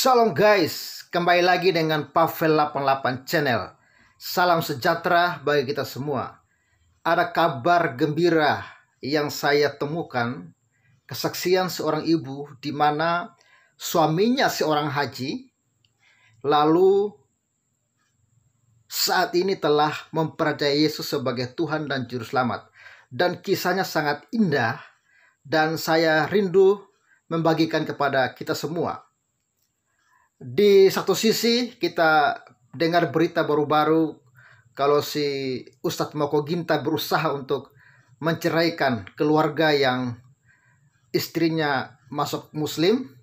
Shalom guys, kembali lagi dengan Pavel 88 Channel. Salam sejahtera bagi kita semua. Ada kabar gembira yang saya temukan, kesaksian seorang ibu di mana suaminya seorang haji, lalu saat ini telah mempercayai Yesus sebagai Tuhan dan Juru Selamat. Dan kisahnya sangat indah dan saya rindu membagikan kepada kita semua. Di satu sisi kita dengar berita baru-baru kalau si Ustadz Moko Ginta berusaha untuk menceraikan keluarga yang istrinya masuk Muslim,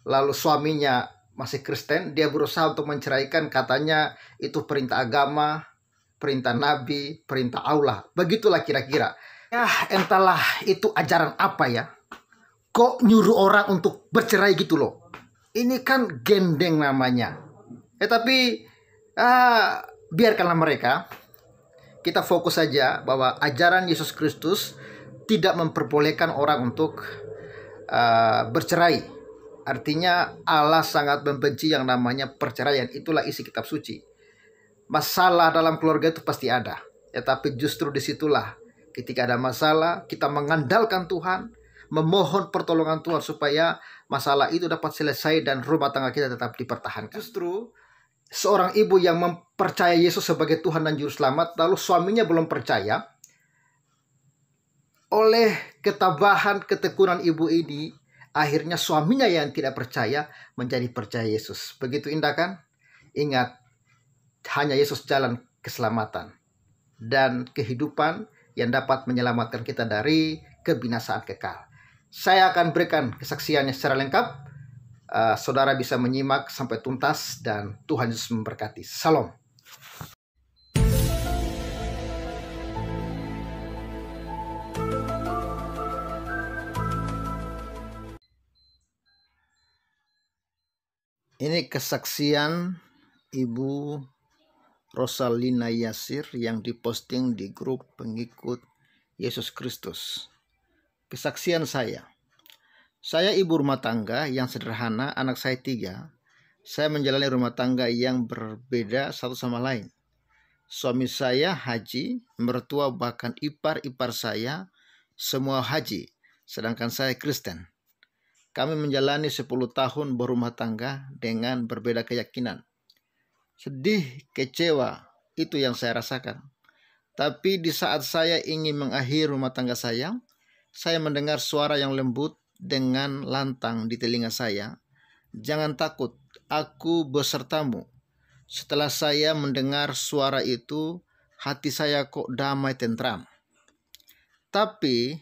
lalu suaminya masih Kristen. Dia berusaha untuk menceraikan, katanya itu perintah agama, perintah Nabi, perintah Allah. Begitulah kira-kira. Ya entahlah itu ajaran apa ya. Kok nyuruh orang untuk bercerai gitu loh. Ini kan gendeng namanya. Tapi biarkanlah mereka. Kita fokus saja bahwa ajaran Yesus Kristus tidak memperbolehkan orang untuk bercerai. Artinya Allah sangat membenci yang namanya perceraian. Itulah isi kitab suci. Masalah dalam keluarga itu pasti ada. Tapi justru disitulah ketika ada masalah kita mengandalkan Tuhan, memohon pertolongan Tuhan supaya masalah itu dapat selesai dan rumah tangga kita tetap dipertahankan. Justru seorang ibu yang mempercayai Yesus sebagai Tuhan dan Juru Selamat, lalu suaminya belum percaya. Oleh ketabahan, ketekunan ibu ini, akhirnya suaminya yang tidak percaya menjadi percaya Yesus. Begitu indah kan? Ingat, hanya Yesus jalan keselamatan dan kehidupan yang dapat menyelamatkan kita dari kebinasaan kekal. Saya akan berikan kesaksiannya secara lengkap. Saudara bisa menyimak sampai tuntas dan Tuhan Yesus memberkati. Salam. Ini kesaksian Ibu Rosalina Yasir yang diposting di grup pengikut Yesus Kristus. Kesaksian saya ibu rumah tangga yang sederhana, anak saya 3. Saya menjalani rumah tangga yang berbeda satu sama lain. Suami saya haji, mertua bahkan ipar-ipar saya semua haji, sedangkan saya Kristen. Kami menjalani 10 tahun berumah tangga dengan berbeda keyakinan. Sedih, kecewa, itu yang saya rasakan. Tapi di saat saya ingin mengakhiri rumah tangga saya mendengar suara yang lembut dengan lantang di telinga saya. Jangan takut, aku besertamu. Setelah saya mendengar suara itu, hati saya kok damai tentram. Tapi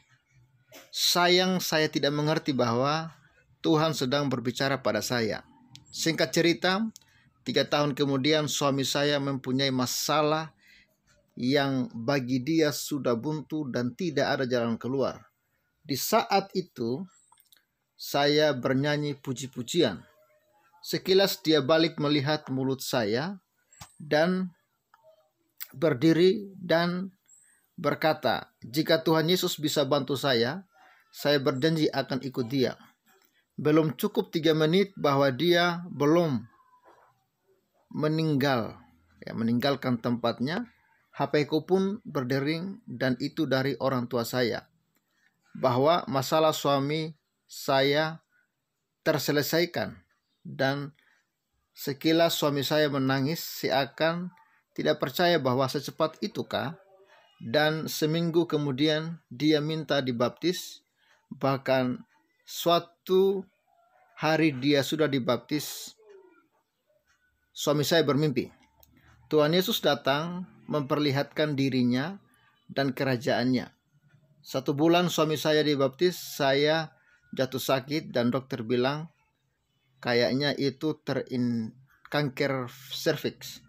sayang saya tidak mengerti bahwa Tuhan sedang berbicara pada saya. Singkat cerita, 3 tahun kemudian suami saya mempunyai masalah yang bagi dia sudah buntu dan tidak ada jalan keluar. Di saat itu, saya bernyanyi puji-pujian. Sekilas dia balik melihat mulut saya dan berdiri dan berkata, jika Tuhan Yesus bisa bantu saya berjanji akan ikut dia. Belum cukup 3 menit bahwa dia belum meninggalkan tempatnya, HP-ku pun berdering dan itu dari orang tua saya. Bahwa masalah suami saya terselesaikan dan sekilas suami saya menangis seakan tidak percaya bahwa secepat itukah, dan seminggu kemudian dia minta dibaptis. Bahkan suatu hari dia sudah dibaptis, suami saya bermimpi Tuhan Yesus datang memperlihatkan dirinya dan kerajaannya. 1 bulan suami saya dibaptis, saya jatuh sakit dan dokter bilang kayaknya itu kanker serviks.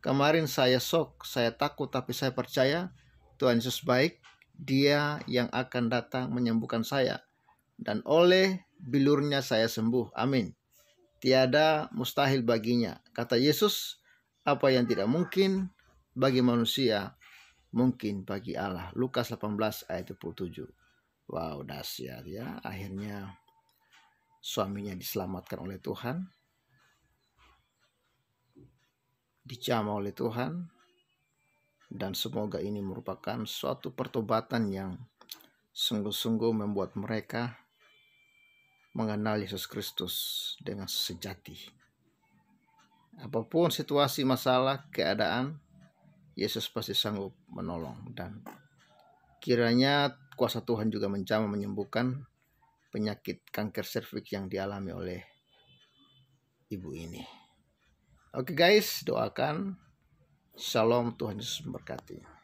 Kemarin saya shock, saya takut, tapi saya percaya Tuhan Yesus baik. Dia yang akan datang menyembuhkan saya. Dan oleh bilurnya saya sembuh. Amin. Tiada mustahil baginya. Kata Yesus, apa yang tidak mungkin bagi manusia, mungkin bagi Allah. Lukas 18 ayat 27. Wow, dahsyat ya. Akhirnya suaminya diselamatkan oleh Tuhan. dijamah oleh Tuhan, dan semoga ini merupakan suatu pertobatan yang sungguh-sungguh membuat mereka mengenal Yesus Kristus dengan sejati. Apapun situasi, masalah, keadaan, Yesus pasti sanggup menolong, dan kiranya kuasa Tuhan juga menjamah menyembuhkan penyakit kanker serviks yang dialami oleh ibu ini. Oke guys, doakan. Shalom, Tuhan Yesus memberkati.